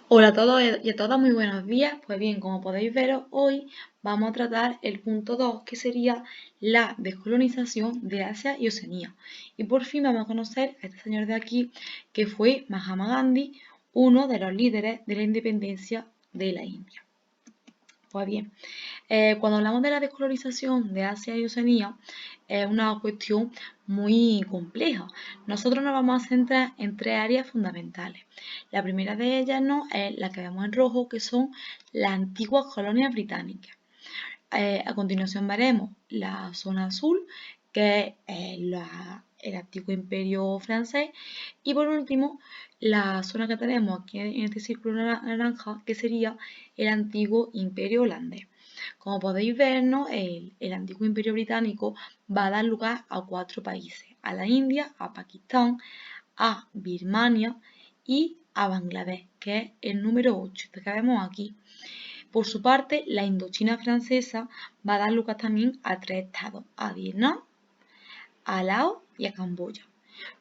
Hola a todos y a todas, muy buenos días. Pues bien, como podéis ver, hoy vamos a tratar el punto 2, que sería la descolonización de Asia y Oceanía. Y por fin vamos a conocer a este señor de aquí, que fue Mahatma Gandhi, uno de los líderes de la independencia de la India. Pues bien, cuando hablamos de la descolonización de Asia y Oceanía, es una cuestión muy compleja. Nosotros nos vamos a centrar en tres áreas fundamentales. La primera de ellas, ¿no?, es la que vemos en rojo, que son las antiguas colonias británicas. A continuación veremos la zona azul, que es el antiguo imperio francés, y por último la zona que tenemos aquí en este círculo naranja, que sería el antiguo imperio holandés. Como podéis ver, ¿no?, el antiguo imperio británico va a dar lugar a 4 países: a la India, a Pakistán, a Birmania y a Bangladesh, que es el número 8, este que vemos aquí. Por su parte, la Indochina francesa va a dar lugar también a 3 estados: a Vietnam, a Laos y a Camboya.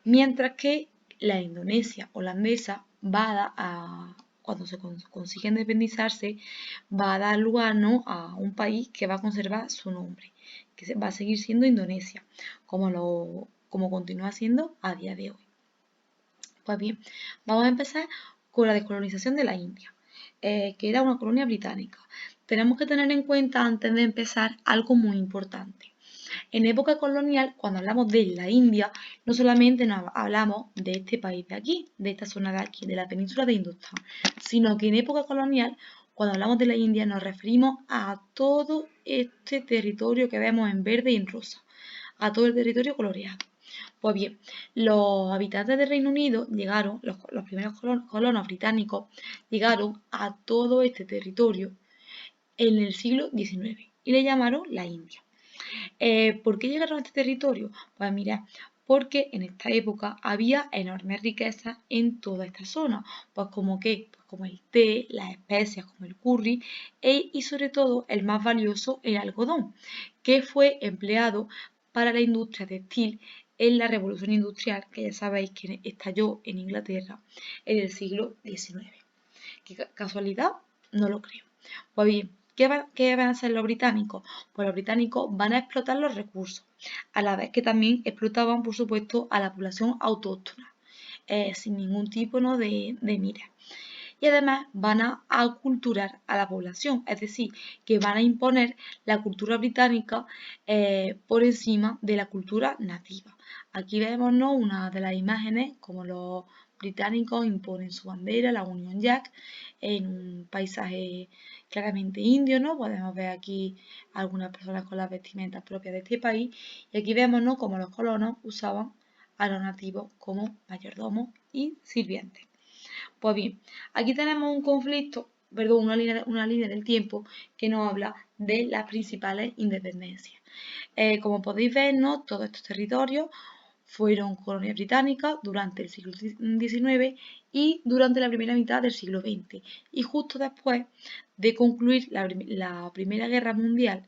Mientras que la Indonesia holandesa va a dar cuando se consiga independizarse, va a dar lugar, ¿no?, a un país que va a conservar su nombre, que va a seguir siendo Indonesia, como continúa siendo a día de hoy. Pues bien, vamos a empezar con la descolonización de la India, que era una colonia británica. Tenemos que tener en cuenta, antes de empezar, algo muy importante. En época colonial, cuando hablamos de la India, no solamente nos hablamos de este país de aquí, de esta zona de aquí, de la península de Indostán, sino que en época colonial, cuando hablamos de la India, nos referimos a todo este territorio que vemos en verde y en rosa, a todo el territorio coloreado. Pues bien, los habitantes del Reino Unido llegaron, los primeros colonos británicos llegaron a todo este territorio en el siglo XIX y le llamaron la India. ¿Por qué llegaron a este territorio? Pues mira, porque en esta época había enormes riquezas en toda esta zona, pues como que, pues como el té, las especias como el curry y sobre todo el más valioso, el algodón, que fue empleado para la industria textil en la revolución industrial, que ya sabéis que estalló en Inglaterra en el siglo XIX. ¿Qué casualidad? No lo creo. Pues bien, ¿qué van a hacer los británicos? Pues los británicos van a explotar los recursos, a la vez que también explotaban, por supuesto, a la población autóctona, sin ningún tipo, ¿no?, de mira. Y además van a aculturar a la población, es decir, que van a imponer la cultura británica por encima de la cultura nativa. Aquí vemos, ¿no?, una de las imágenes como los británicos imponen su bandera, la Union Jack, en un paisaje claramente indio, ¿no? Podemos ver aquí algunas personas con las vestimentas propias de este país, y aquí vemos, ¿no?, cómo los colonos usaban a los nativos como mayordomos y sirvientes. Pues bien, aquí tenemos un conflicto, perdón, una línea del tiempo que nos habla de las principales independencias. Como podéis ver, ¿no?, todos estos territorios fueron colonias británicas durante el siglo XIX y durante la primera mitad del siglo XX. Y justo después de concluir la Primera Guerra Mundial,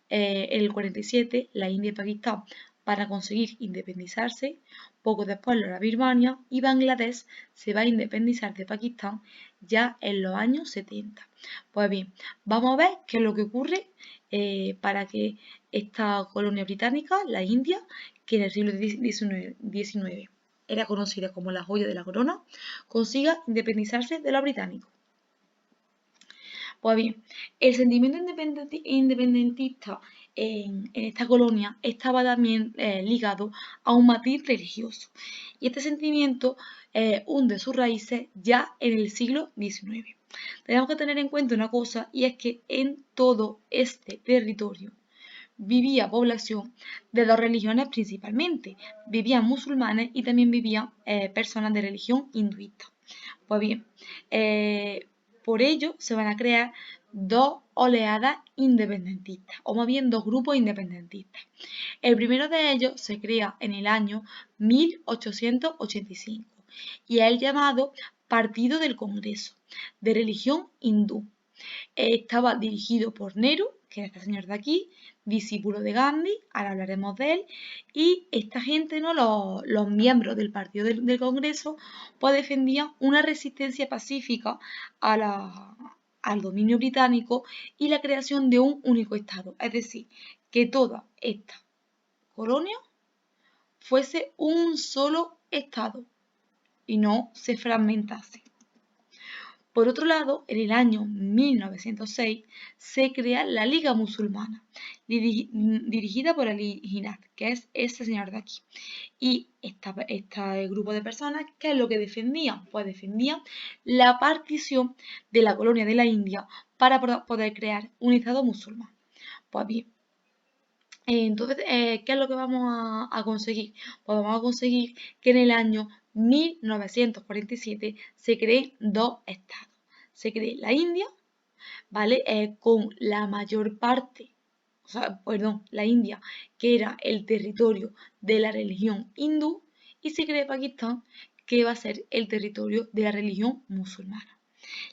en el 47, la India y Pakistán, para conseguir independizarse. Poco después lo hará Birmania y Bangladesh se va a independizar de Pakistán ya en los años 70. Pues bien, vamos a ver qué es lo que ocurre para que esta colonia británica, la India, que en el siglo XIX era conocida como la joya de la corona, consiga independizarse de los británicos. Pues bien, el sentimiento independentista en esta colonia estaba también ligado a un matiz religioso. Y este sentimiento hunde sus raíces ya en el siglo XIX. Tenemos que tener en cuenta una cosa, y es que en todo este territorio vivía población de dos religiones principalmente. Vivían musulmanes y también vivían personas de religión hinduista. Pues bien, por ello se van a crear dos oleadas independentistas, o más bien dos grupos independentistas. El primero de ellos se crea en el año 1885 y es el llamado Partido del Congreso, de religión hindú. Estaba dirigido por Nehru, que era este señor de aquí, discípulo de Gandhi, ahora hablaremos de él, y esta gente, ¿no? Los miembros del partido del Congreso, pues defendían una resistencia pacífica al dominio británico y la creación de un único Estado, es decir, que toda esta colonia fuese un solo Estado y no se fragmentase. Por otro lado, en el año 1906 se crea la Liga Musulmana, dirigida por Ali Jinnah, que es ese señor de aquí. Y este grupo de personas, ¿qué es lo que defendían? Pues defendían la partición de la colonia de la India para poder crear un Estado musulmán. Pues bien, entonces, ¿qué es lo que vamos a conseguir? Pues vamos a conseguir que en el año 1947 se creen dos estados. Se cree la India, ¿vale? Con la mayor parte, o sea, perdón, la India, que era el territorio de la religión hindú, y se cree Pakistán, que va a ser el territorio de la religión musulmana.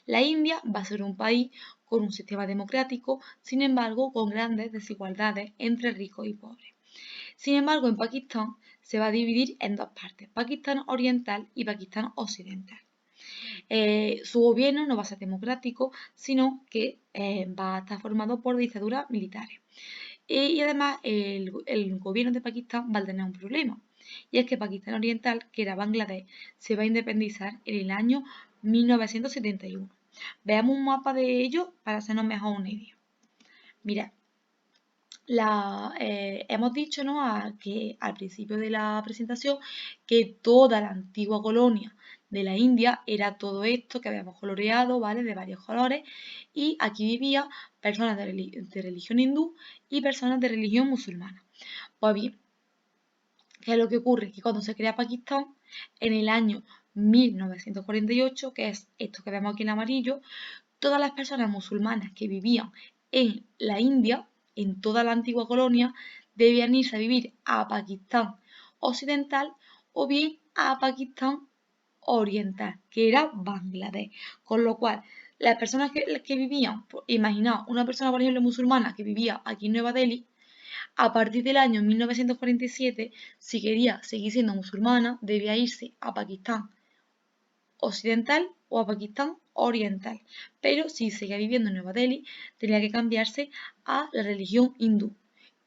La India va a ser un país con un sistema democrático, sin embargo, con grandes desigualdades entre ricos y pobres. Sin embargo, en Pakistán se va a dividir en dos partes, Pakistán Oriental y Pakistán Occidental. Su gobierno no va a ser democrático, sino que va a estar formado por dictaduras militares. Y además el gobierno de Pakistán va a tener un problema, y es que Pakistán Oriental, que era Bangladesh, se va a independizar en el año 1971. Veamos un mapa de ello para hacernos mejor una idea. Mirad, hemos dicho, ¿no? Que al principio de la presentación que toda la antigua colonia de la India era todo esto que habíamos coloreado, ¿vale? De varios colores, y aquí vivían personas de religión hindú y personas de religión musulmana. Pues bien, ¿qué es lo que ocurre? Que cuando se crea Pakistán, en el año 1948, que es esto que vemos aquí en amarillo, todas las personas musulmanas que vivían en la India, en toda la antigua colonia, debían irse a vivir a Pakistán Occidental o bien a Pakistán Oriental, que era Bangladesh. Con lo cual, las personas que vivían, imaginaos, una persona, por ejemplo, musulmana que vivía aquí en Nueva Delhi, a partir del año 1947, si quería seguir siendo musulmana, debía irse a Pakistán Occidental o a Pakistán Oriental. Pero si seguía viviendo en Nueva Delhi, tenía que cambiarse a la religión hindú.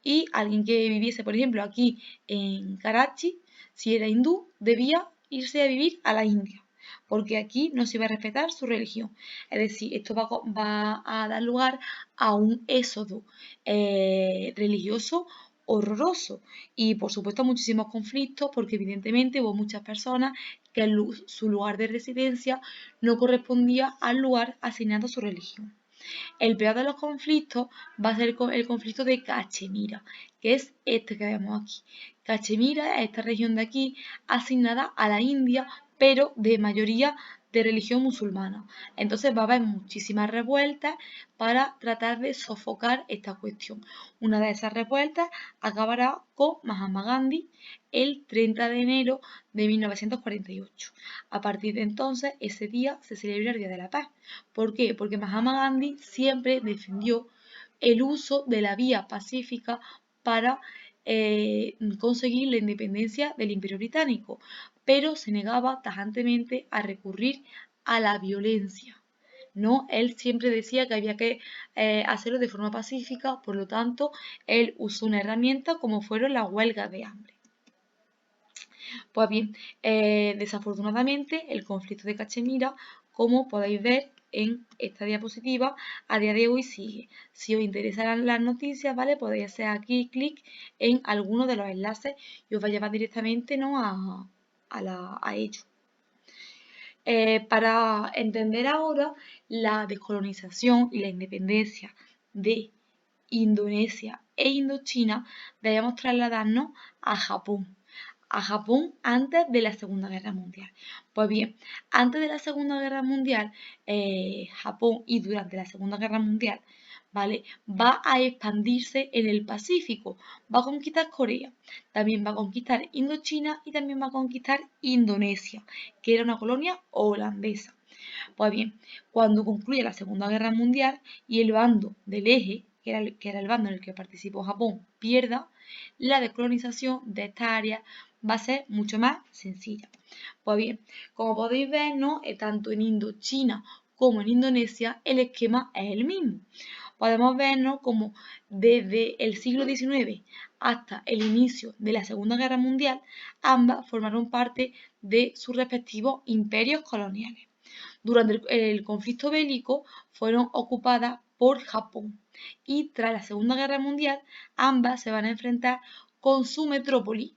Y alguien que viviese, por ejemplo, aquí en Karachi, si era hindú, debía irse a vivir a la India, porque aquí no se iba a respetar su religión. Es decir, esto va a dar lugar a un éxodo religioso horroroso y por supuesto muchísimos conflictos porque evidentemente hubo muchas personas que su lugar de residencia no correspondía al lugar asignado a su religión. El peor de los conflictos va a ser el conflicto de Cachemira, que es este que vemos aquí. Cachemira es esta región de aquí asignada a la India, pero de mayoría de religión musulmana. Entonces va a haber muchísimas revueltas para tratar de sofocar esta cuestión. Una de esas revueltas acabará con Mahatma Gandhi el 30 de enero de 1948. A partir de entonces, ese día se celebra el Día de la Paz. ¿Por qué? Porque Mahatma Gandhi siempre defendió el uso de la vía pacífica para conseguir la independencia del Imperio Británico, pero se negaba tajantemente a recurrir a la violencia. ¿No? Él siempre decía que había que hacerlo de forma pacífica, por lo tanto, él usó una herramienta como fueron las huelgas de hambre. Pues bien, desafortunadamente el conflicto de Cachemira, como podéis ver en esta diapositiva, a día de hoy sigue. Si os interesan las noticias, ¿vale? Podéis hacer aquí clic en alguno de los enlaces y os va a llevar directamente, ¿no? a ello. Para entender ahora la descolonización y la independencia de Indonesia e Indochina, debemos trasladarnos a Japón. A Japón antes de la Segunda Guerra Mundial. Pues bien, antes de la Segunda Guerra Mundial, Japón y durante la Segunda Guerra Mundial, ¿vale? Va a expandirse en el Pacífico, va a conquistar Corea, también va a conquistar Indochina y también va a conquistar Indonesia, que era una colonia holandesa. Pues bien, cuando concluye la Segunda Guerra Mundial y el bando del eje, que era el bando en el que participó Japón, pierda, la descolonización de esta área va a ser mucho más sencilla. Pues bien, como podéis ver, ¿no? Tanto en Indochina como en Indonesia el esquema es el mismo. Podemos vernos como desde el siglo XIX hasta el inicio de la Segunda Guerra Mundial, ambas formaron parte de sus respectivos imperios coloniales. Durante el conflicto bélico fueron ocupadas por Japón y tras la Segunda Guerra Mundial ambas se van a enfrentar con su metrópoli,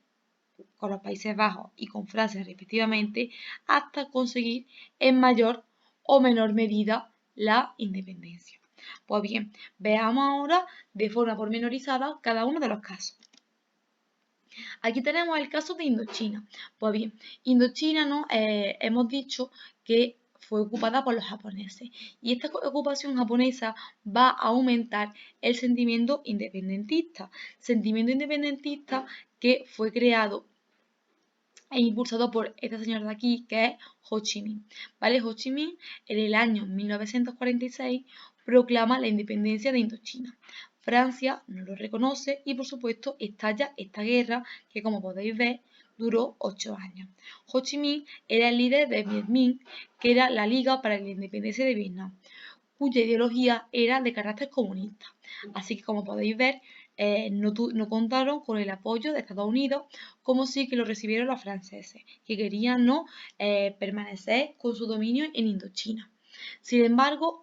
con los Países Bajos y con Francia respectivamente, hasta conseguir en mayor o menor medida la independencia. Pues bien, veamos ahora de forma pormenorizada cada uno de los casos. Aquí tenemos el caso de Indochina. Pues bien, Indochina, ¿no? Hemos dicho que fue ocupada por los japoneses y esta ocupación japonesa va a aumentar el sentimiento independentista que fue creado e impulsado por este señor de aquí, que es Ho Chi Minh. ¿Vale? Ho Chi Minh en el año 1946 proclama la independencia de Indochina. Francia no lo reconoce y por supuesto estalla esta guerra que, como podéis ver, duró 8 años. Ho Chi Minh era el líder de Viet Minh, que era la Liga para la Independencia de Vietnam, cuya ideología era de carácter comunista. Así que, como podéis ver, no contaron con el apoyo de Estados Unidos, como sí que lo recibieron los franceses, que querían no permanecer con su dominio en Indochina. Sin embargo,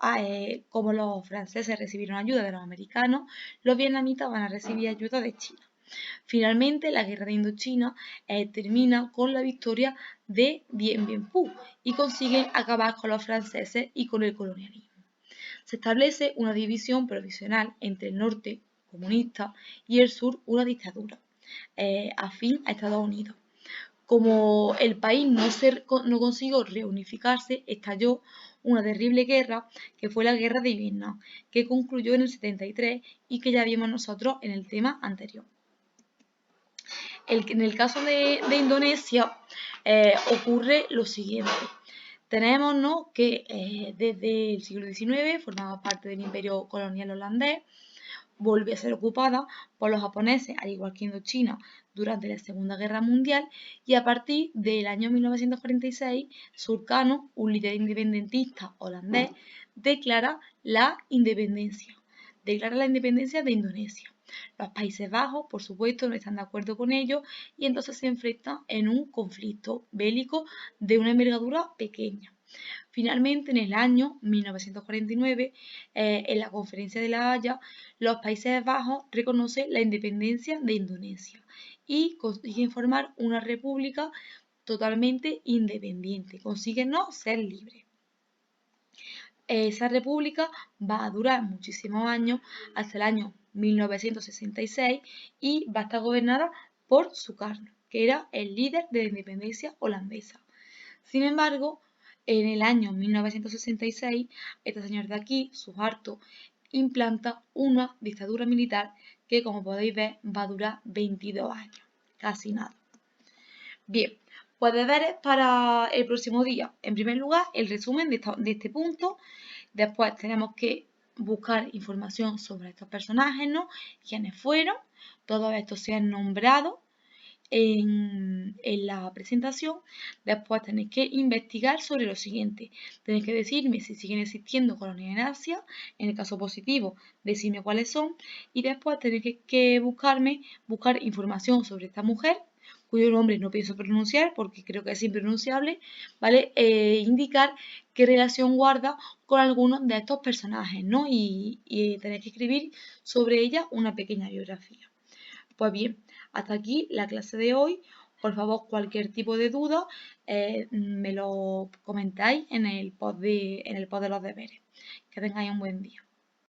como los franceses recibieron ayuda de los americanos, los vietnamitas van a recibir ayuda de China. Finalmente, la guerra de Indochina termina con la victoria de Dien Bien Phu y consiguen acabar con los franceses y con el colonialismo. Se establece una división provisional entre el norte, comunista, y el sur, una dictadura, afín a Estados Unidos. Como el país no consiguió reunificarse, estalló una terrible guerra que fue la guerra de Vietnam, que concluyó en el 73 y que ya vimos nosotros en el tema anterior. En el caso de Indonesia ocurre lo siguiente. Tenemos, ¿no?, que desde el siglo XIX formaba parte del imperio colonial holandés, volvió a ser ocupada por los japoneses, al igual que Indochina, durante la Segunda Guerra Mundial, y a partir del año 1946, Sukarno, un líder independentista holandés, declara la independencia de Indonesia. Los Países Bajos, por supuesto, no están de acuerdo con ello y entonces se enfrentan en un conflicto bélico de una envergadura pequeña. Finalmente, en el año 1949, en la Conferencia de La Haya, los Países Bajos reconocen la independencia de Indonesia y consiguen formar una república totalmente independiente, consiguen no ser libres. Esa república va a durar muchísimos años, hasta el año 1966, y va a estar gobernada por Sukarno, que era el líder de la independencia holandesa. Sin embargo, en el año 1966, este señor de aquí, Suharto, implanta una dictadura militar que, como podéis ver, va a durar 22 años, casi nada. Bien, pues deberes para el próximo día. En primer lugar, el resumen de este punto. Después tenemos que buscar información sobre estos personajes, ¿no? Quiénes fueron. Todos estos se han nombrado en la presentación. Después tenéis que investigar sobre lo siguiente. Tenéis que decirme si siguen existiendo colonias en Asia. En el caso positivo, decirme cuáles son. Y después tenéis que buscar información sobre esta mujer, cuyo nombre no pienso pronunciar porque creo que es impronunciable, ¿vale? Indicar qué relación guarda con algunos de estos personajes, ¿no? Y tenéis que escribir sobre ella una pequeña biografía. Pues bien, hasta aquí la clase de hoy. Por favor, cualquier tipo de duda me lo comentáis en el post de los deberes. Que tengáis un buen día.